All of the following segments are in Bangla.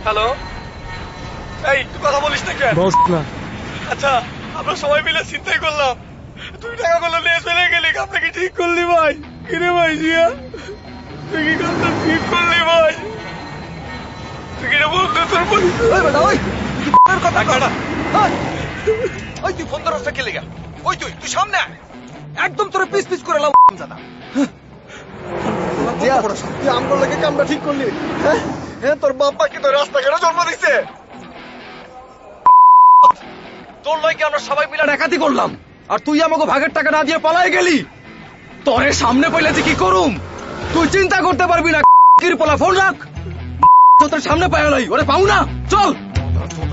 হ্যালো, এই তুই কথা বলিস না কেন? বস না। আচ্ছা, আমরা সবাই মিলে চিন্তাই করলাম, তুই টাকাগুলো নিয়ে চলে গেলি, কামটা কি ঠিক করলি ভাই? কিরে ভাই জিয়া, তুই কি কামটা ঠিক করলি ভাই? তুই কিরে বলতে তোর ওই তুই ফোন ধরস কে লেগা? ওই তুই সামনে আয়, একদম তোরে পিস পিস করে লাও জানা। তুই আমার লাগে কামটা ঠিক করলি? হ্যাঁ, তোর বাপ্পা কি তোর রাস্তাঘাটে জন্ম দিচ্ছে? তোর লইকে আমরা সবাই মিলে ডাকাতি করলাম, আর তুই আমাকে ভাগের টাকা না দিয়ে পালাই গেলি। তোরে সামনে পাইলে যে কি করুম তুই চিন্তা করতে পারবি না। কির পোলা ফোন রাখ, তোর সামনে পাইলাই ওরে পাও না। চল,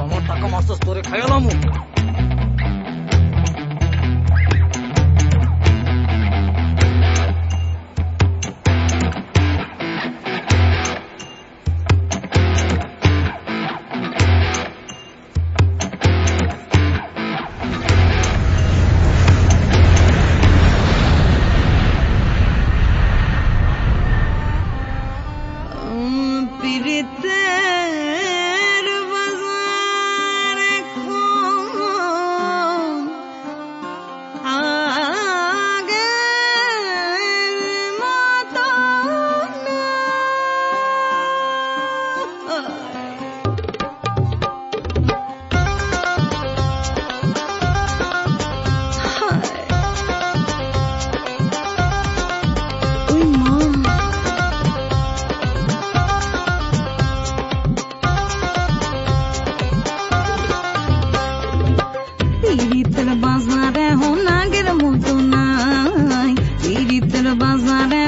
আমার টাকা মারছস, তোরে খাইলাম। পীড়িতের বাজারে হন আগের মতো নাই, পীড়িতের বাজারে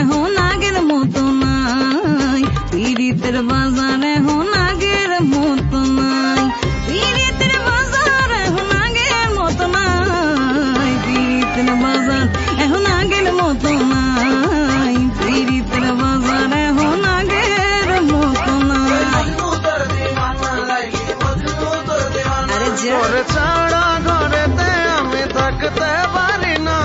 হন আগের মতো নাই, পীড়িতের বাজারে হন আগের মতো নাই, পীড়িতের বাজার এখন আগের মতো নাই, পীড়িতের বাজারে হন আগের মতো নাই। আরে ছাড়া ঘরেতে আমি থাকতে পারি না।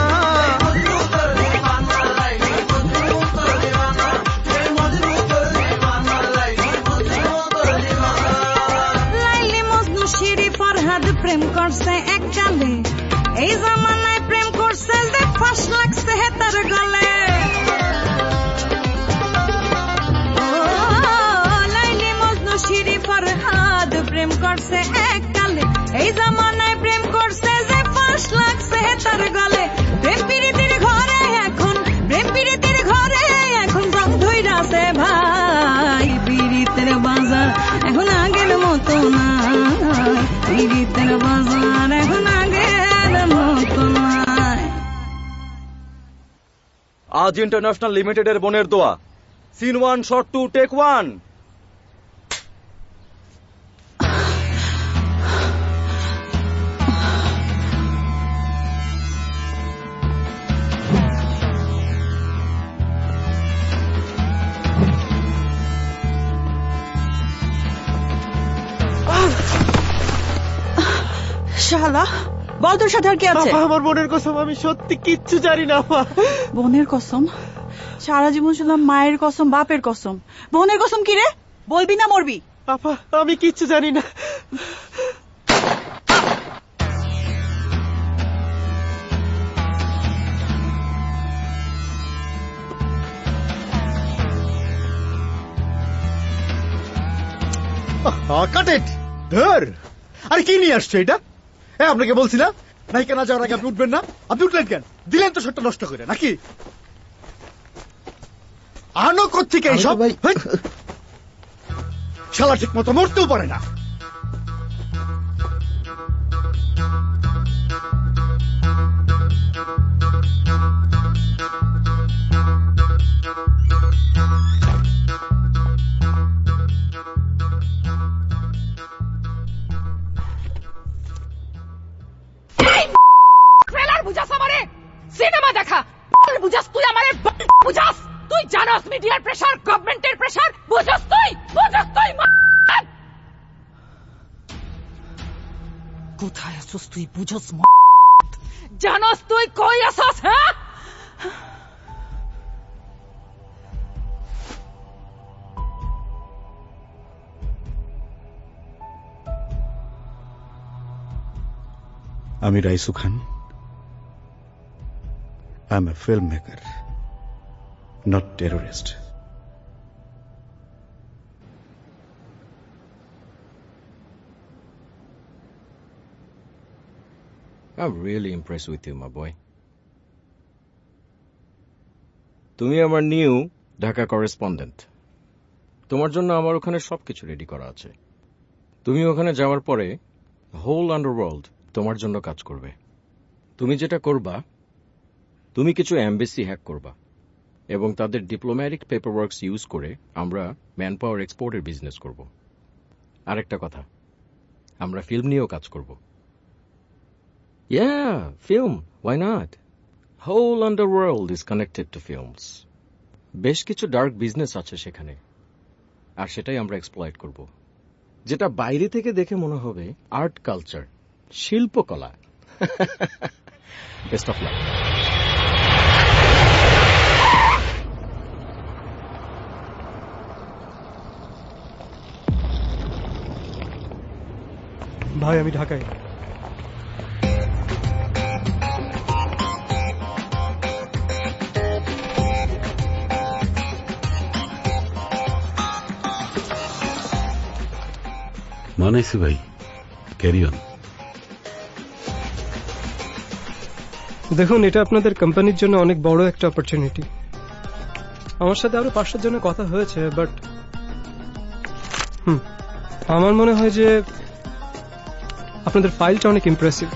প্রেম করছে এককালে, এই জামানায় প্রেম করছে যে ফাঁস লাগছে হেতার গলে। লাইলি মজনু শিরি ফরহাদ প্রেম করছে এককালে, এই জামানায় প্রেম করছে যে ফাঁস লাগছে হেতার গলে। প্রেম পীড়িতের ঘরে এখন, প্রেম পীড়িতের ঘরে এখন জং ধইরাছে ভাই, পীড়িতের বাজার এখন আগের মতো নাই, পীড়িতের বাজার এখন আগের মতো নাই। আজ ইন্টারন্যাশনাল লিমিটেডের বোনের দোয়া, সিন 1 শট 2 টেক 1। শালা বল, তোর সাথে আর কি আছে? আমার বোনের কসম, আমি সত্যি কিচ্ছু জানি না। বোনের কসম? সারা জীবন শুনলাম মায়ের কসম, বাপের কসম, বোনের কসম কি রে? বলবি না মরবি? আপা, আমি কিচ্ছু জানি না। কাট ইট, ধর। আরে কি নিয়ে আসছো এটা? আপনাকে বলছি না নায়িকা না যাওয়ার আগে আপনি উঠবেন না। আপনি উঠলেন কেন? দিলেন তো শটটা নষ্ট করে নাকি? আনো কোত্থেকে এইসব? শালা ঠিক মতো মরতেও পারে না। সিনেমা দেখা বুঝাস তুই, আমারে বুঝাস তুই? জানাস মিডিয়ার প্রেসার, গভর্নমেন্টের প্রেসার বুঝাস তুই? কোথায় আসছ তুই? বুঝাস? জানাস তুই কই আসছ? হ্যাঁ, আমি Raisu Khan. I am a film maker, not terrorist. I'm really impressed with you, my boy. তুমি আমার নিউ ঢাকা করেসপন্ডেন্ট। তোমার জন্য আমার ওখানে সবকিছু রেডি করা আছে। তুমি ওখানে যাওয়ার পরে হোল আন্ডারওয়ার্ল্ড তোমার জন্য কাজ করবে। তুমি যেটা করবা, তুমি কিছু এমবেসি হ্যাক করবা এবং তাদের ডিপ্লোম্যাটিক পেপারওয়ার্কস ইউজ করে আমরা ম্যান পাওয়ার এক্সপোর্টের বিজনেস করব। আরেকটা কথা, আমরা ফিল্ম নিয়েও কাজ করব। Yeah, film. Why not? Whole underworld is connected to films. বেশ কিছু ডার্ক বিজনেস আছে সেখানে, আর সেটাই আমরা এক্সপ্লয়েট করব। যেটা বাইরে থেকে দেখে মনে হবে আর্ট কালচার, শিল্পকলা। Best of luck. ভাই আমি ঢাকায়। মানাইছে ভাই, ক্যারি অন। দেখুন, এটা আপনাদের কোম্পানির জন্য অনেক বড় একটা অপরচুনিটি। আমার সাথে আরো 500 জনের কথা হয়েছে, বাট আমার মনে হয় যে আপনাদের ফাইলটা অনেক ইমপ্রেসিভ।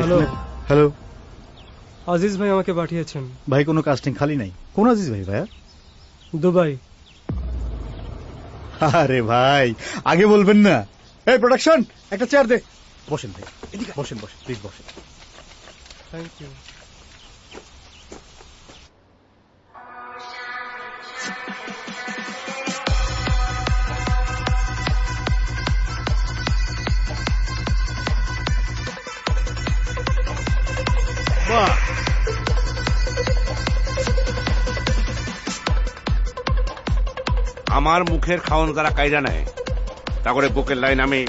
হ্যালো হ্যালো আজিজ ভাই আমাকে পাঠিয়েছেন। ভাই, কোনো কাস্টিং খালি নাই। কোন আজিজ ভাই? ভাইয়া দুবাই। আরে ভাই, আগে বলবেন না। এই প্রোডাকশন, একটা চেয়ার দে। বসেন ভাই, এদিকে বসেন, বসেন প্লিজ, বসেন। Thank you. আমার মুখের খাওন যারা কাইরা নেয়, তা করে বুকের লাইন আমি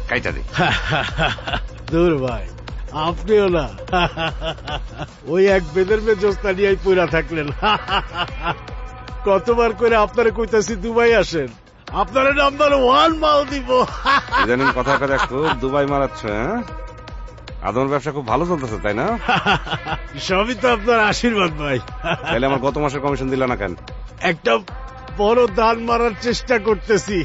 কাইটা দিই। দূর ভাই, আপনিও না ওই এক বেদের মেজস্তা নিয়ে পুরা থাকলেন। কতবার করে আপনারা কইতাছি দুবাই আসেন, আপনারা নাম্বার 1 মাল দিব। ইদানিং কথা কথা খুব দুবাই মারাচ্ছ, হ্যাঁ? আদমের ব্যবসা খুব ভালো চলতেছে, তাই না? সবই তো আপনার আশীর্বাদ ভাই। তাহলে আমার গত মাসের কমিশন দিল না কেন? একটা বড় দান মারার চেষ্টা করতেছি,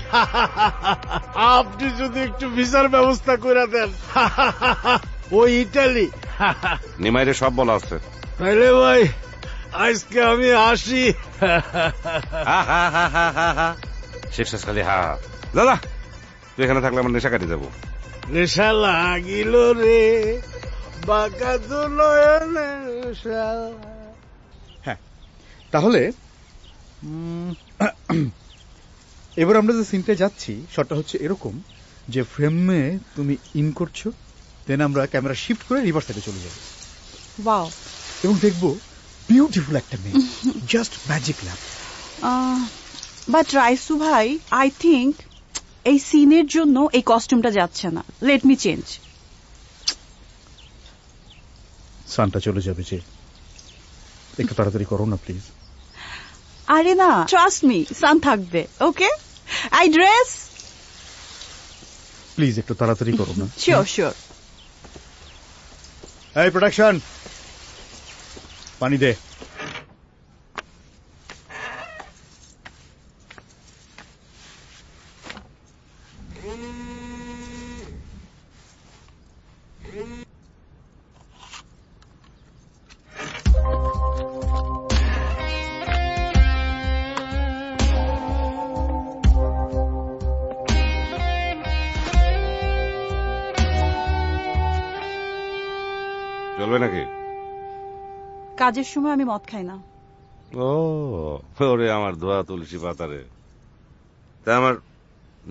আপনি যদি একটু ভিসার ব্যবস্থা করে দেন। ওই ইটালি নিমাইরে সব বলা আছে। তাইলে ভাই আজকে আমি আসি। শেষ খালি হা। দাদা, তুই এখানে থাকলে আমার নেশা কাটি যাবো। নেশা লাগিল রে বাঁকা দুনয়নে নেশা। হ্যাঁ, তাহলে এবার আমরা যে সিনটা যাচ্ছি, শটটা হচ্ছে এরকম যে ফ্রেমে তুমি ইন করছো, দেন আমরা ক্যামেরা শিফট করে রিভার্স সাইডে চলে যাবো। ওয়াও। এবং দেখবো বিউটিফুল একটা মেয়ে, জাস্ট ম্যাজিক ল্যাম্প। বাট রাইসু ভাই, আই থিঙ্ক এই সিনের জন্য এই কস্টিউমটা যাচ্ছে না। Let me change. সানটা চলে যাবে যে, একটু তাড়াতাড়ি করো না প্লিজ। আরে না, ট্রাস্ট মি, সান থাকবে। ওকে, আই ড্রেস। প্লিজ একটু তাড়াতাড়ি করো না। Sure sure. এই প্রোডাকশন, পানি দে। চলবে নাকি? কাজের সময় আমি মদ খাই না। ও ওরে আমার দোয়া তুলসী পাতারে। তা আমার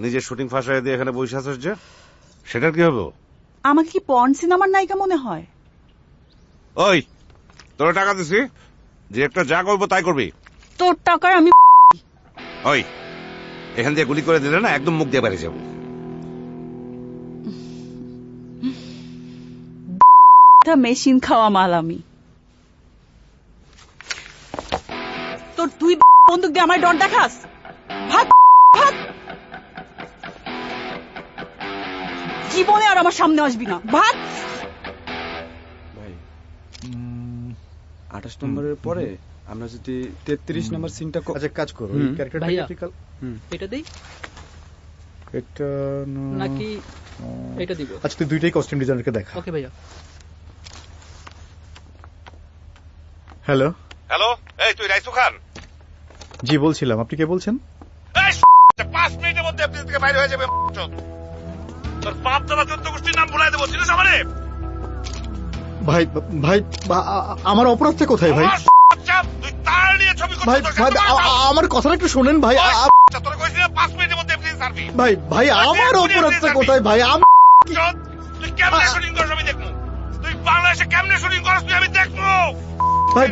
নিজের শুটিং ফাঁসায় দিয়ে এখানে বসে আছিস যে, সেটার কি হবে? আমাকে কি পর্ন সিনেমার নায়িকা মনে হয়? ওই তোরা টাকা দিছি, যে একটা যা করবো তাই করবি। তোর টাকার আমি ওই এখান দিয়ে গুলি করে দিলে না একদম মুখ দিয়ে বেরিয়ে যাবো। মেশিন খাওয়া মাল আমি। তোর তুই বন্দুক দিয়ে আমার ডর দেখাস? ভাগ ভাগ, জীবনে আর আমার সামনে আসবি না। ভাগ। ভাই 28 নম্বরের পরে আমরা যদি 33 নম্বর সিনটা আচ্ছা কাজ করো, এটা দেই এটা নাকি এটা দিব? আচ্ছা তুই দুইটাই কস্টিউম ডিজাইনারকে দেখা। ওকে ভাইয়া। হ্যালো হ্যালো, এই তুই রাইসু খান? জি বলছিলাম, আপনি কে বলছেন? 5 মিনিটের মধ্যে আপনি থেকে বাইরে হয়ে যাবে। তোর বাপ দাদা 14 গোষ্ঠীর নাম ভুলাই দেবো, চিনিস আমারে? ভাই ভাই আমার অপরাধটা কোথায় ভাই? তুই তার নিয়ে ছবি ভাই আমার কথাটা একটু শোনেন ভাই। তোর কইছি না 5 মিনিটের মধ্যে আপনি ছাড়বি। ভাই ভাই আমার অপরাধটা কোথায় ভাই? তুই কেমনে শুটিং করছ আমি দেখবো। তুই বাংলাদেশে কেমনে শুটিং করছ তুই আমি দেখবো। ভাই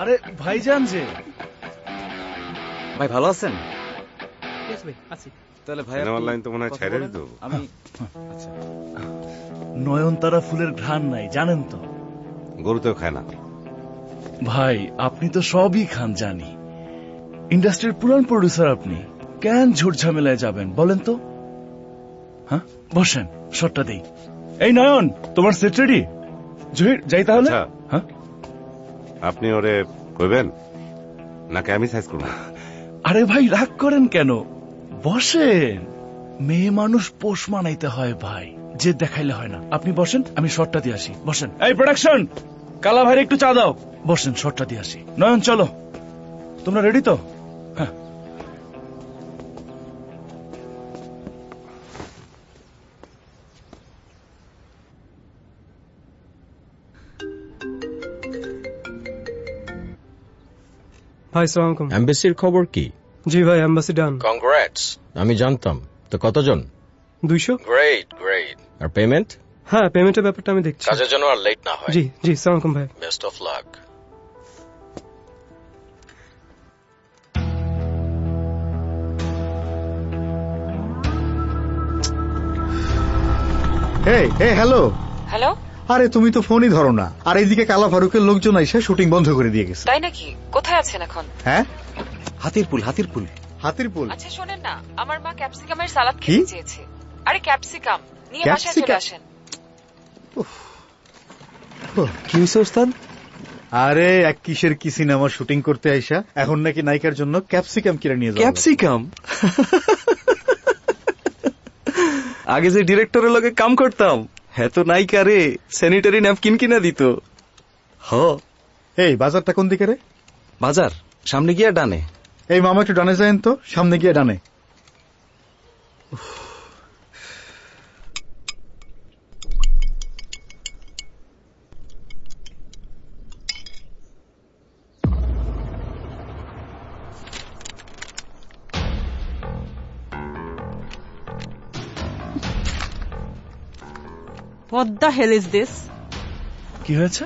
আরে ভাইজান যে ভাই ভালো আছেন? ভাই আছি। তাহলে ভাই সিনেমার লাইন তো মনে হয় ছেড়ে দিত। আমি নয়নতারা ফুলের ঘ্রাণ নাই জানেন তো? গরুতেও খায় না ভাই, আপনি তো সবই খান জানি। ইন্ডাস্ট্রির পুরান প্রডিউসার আপনি, কেন ঝুট ঝামেলায় যাবেন বলেন তো? হ্যাঁ বসেন, শটটা দেই। এই নয়ন, তোমার সেট রেডি? জহির যাই তাহলে। হ্যাঁ আপনি ওরে কইবেন নাকি আমি সাইজ করব? আরে ভাই রাগ করেন কেন, বসেন। মেয়ে মানুষ পোষ মানাইতে হয় ভাই, যে দেখাইলে হয় না। আপনি বসেন, আমি শটটা দিয়ে আসি। বসেন। এই প্রোডাকশন, কালা ভাইরে একটু চা দাও। বসেন, শটটা দিয়ে আসি। নয়ন চলো, তোমরা রেডি তো? হ্যাঁ ভাই সালাম আলাইকুম। এমবাসির খবর কি? জি ভাই, এমবাসি ডান। কংগ্রেটস। আমি জানতাম তো। কতজন? 200। Great great. আর পেমেন্ট? হ্যাঁ, পেমেন্টের ব্যাপারটা আমি দেখছি। কাজের জন্য আর লেট না হয়। জি জি, সালাম আলাইকুম ভাই। Best of luck. Hello hello. আরে তুমি তো ফোনই ধরো না। আর এইদিকে কালা ফারুকের লোকজন এসে শুটিং বন্ধ করে দিয়ে গেছে। তাই নাকি? কোথায় আছেন এখন? হ্যাঁ হাতিরপুল। হাতিরপুল হাতিরপুল। আচ্ছা শোনেন না, আমার মা ক্যাপসিকামের সালাদ খেতে চেয়েছে। আরে ক্যাপসিকাম নিয়ে বাসায় চলে আসেন। কি হয়েছে ওস্তাদ? আরে এক কিসের কি সিনেমা শুটিং করতে আইসা এখন নাকি নায়িকার জন্য ক্যাপসিকাম কিনে নিয়ে যাবে। ক্যাপসিকাম? আগে যে ডিরেক্টরের লগে কাম করতাম, হ্যাঁ তো নায়িকা রে স্যানিটারি ন্যাপকিন কিনা দিত। হ। এই বাজারটা কোন দিকে রে? বাজার সামনে গিয়া ডানে। এই মামা একটু ডানে যায়েন তো, সামনে গিয়ে ডানে। What the hell is this? কি হয়েছে?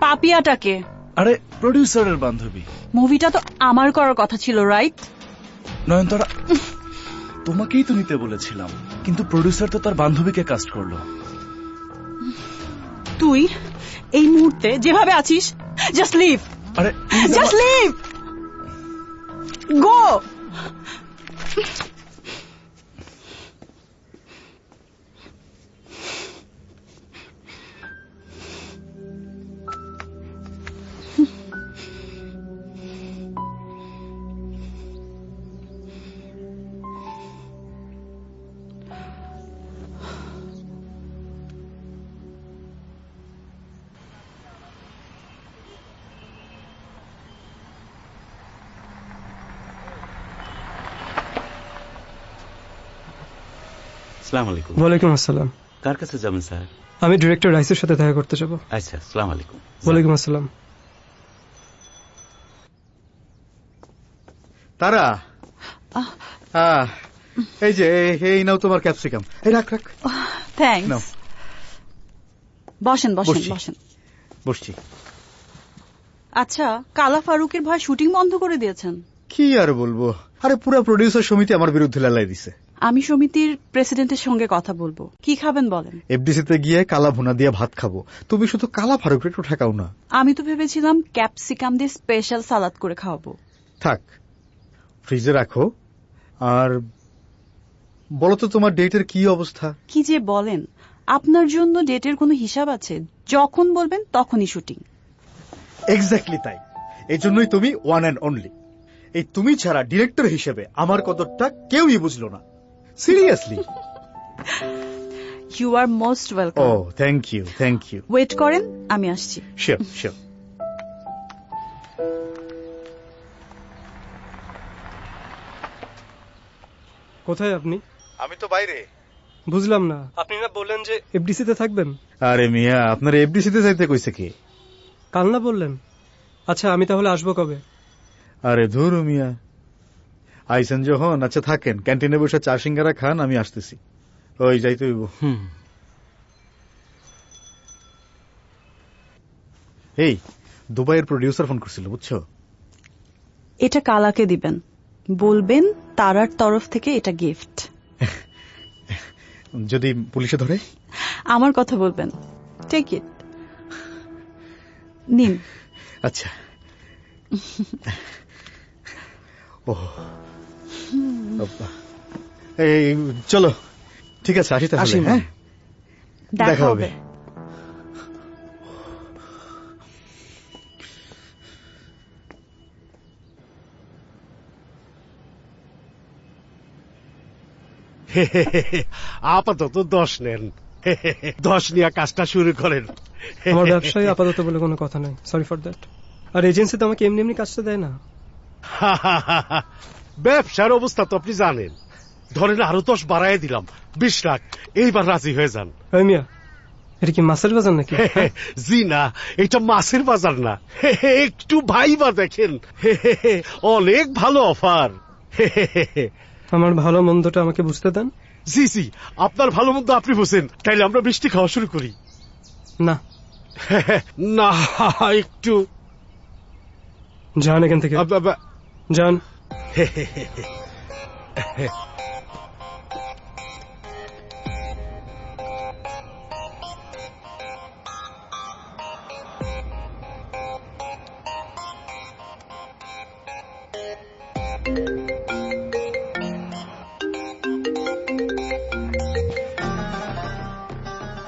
পাপিয়াটাকে। আরে প্রডিউসারের বান্ধবী। মুভিটা তো আমার করার কথা ছিল, রাইট? নয়নতারা, তোমাকেই তো নিতে বলেছিলাম, কিন্তু প্রডিউসার তো তার বান্ধবীকে কাস্ট করলো। তুই এই মুহূর্তে যেভাবে আছিস, জাস্ট লিভ। আরে জাস্ট লিভ, গো। আসসালামু আলাইকুম। ওয়ালাইকুম আসসালাম। কার কাছে যাবেন স্যার? আমি ডিরেক্টর রাইসের সাথে দেখা করতে যাব। আচ্ছা, আসসালামু আলাইকুম। ওয়ালাইকুম আসসালাম। তারা এই যে এই নাও তোমার ক্যাপসিকাম। এই রাখ রাখ। থ্যাঙ্কস। নাও। বসেন বসেন বসছি। বসেন। বসছি। আচ্ছা, কালা ফারুকের ভয় শুটিং বন্ধ করে দিয়েছেন? কি আর বলবো, আরে পুরো প্রডিউসার সমিতি আমার বিরুদ্ধে লালাই দিছে। আমি সমিতির প্রেসিডেন্টের সঙ্গে কথা বলবো। কি খাবেন বলেন? এফডিসিতে গিয়ে কালা ভুনা দিয়ে ভাত খাবো। তুমি শুধু কালা ফারুকের একটু ঠেকাও না। আমি তো ভেবেছিলাম ক্যাপসিকাম দিয়ে স্পেশাল সালাদ করে খাওয়াবো। থাক, ফ্রিজে রাখো। আর বলো তো তোমার ডেটের কি অবস্থা? কি যে বলেন, আপনার জন্য ডেটের কোনো হিসাব আছে? যখন বলবেন তখনই শুটিং। এক্স্যাক্টলি তাই। এই জন্যই তুমি ওয়ান অ্যান্ড অনলি। এই তুমি ছাড়া ডিরেক্টর হিসেবে আমার কদরটা কেউই বুঝলো না। Seriously. You are most welcome. ও thank you, thank you. Wait করেন, আমি আসছি। Sure sure. কোথায় আপনি? আমি তো বাইরে। বুঝলাম না। আপনি না বললেন যে এফডিসিতে থাকবেন? আরে মিয়া, আপনার এফডিসিতে যাইতে কইছে কি? কাল না বললেন? আচ্ছা, আমি তাহলে আসবো কবে? আরে ধুর মিয়া, আইসেন যখন। আচ্ছা থাকেন, ক্যান্টিনে বসে চা সিঙ্গারা খান, আমি আসতেছি। ওই যাইতে হইব। এই দুবাইয়ের প্রডিউসার ফোন করছিল, বুঝছো? এটা কালাকে দিবেন, বলবেন তারার তরফ থেকে এটা গিফট। যদি পুলিশে ধরে? আমার কথা বলবেন। টেক ইট, নিন। আচ্ছা। ও এই চলো, ঠিক আছে, আসি তাহলে। হ্যাঁ, দেখা হবে। আপাতত 10 নেন। 10 নিয়ে কাজটা শুরু করেন। আমার ব্যবসায় আপাতত বলে কোনো কথা নাই, সরি ফর দ্যাট। আর এজেন্সি তো আমাকে এমনি এমনি কাজটা দেয় না। ব্যবসার অবস্থা তো আপনি জানেন। ধরেন আরো 10 বাড়ায় দিলাম, 20 লাখ। এইবার রাজি হয়ে যান। মিয়া, এটা কি মাছের বাজার নাকি? জি না, এটা মাছের বাজার না। একটু ভাইবা দেখেন, অনেক ভালো অফার। আমার ভালো মন্দটা আমাকে বুঝতে দেন। জি জি, আপনার ভালো মন্দ আপনি বুঝেন। তাইলে আমরা মিষ্টি খাওয়া শুরু করি। না না, একটু যান এখান থেকে, যান।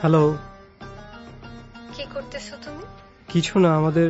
হ্যালো, কি করতেছো তুমি? কিছু না, আমাদের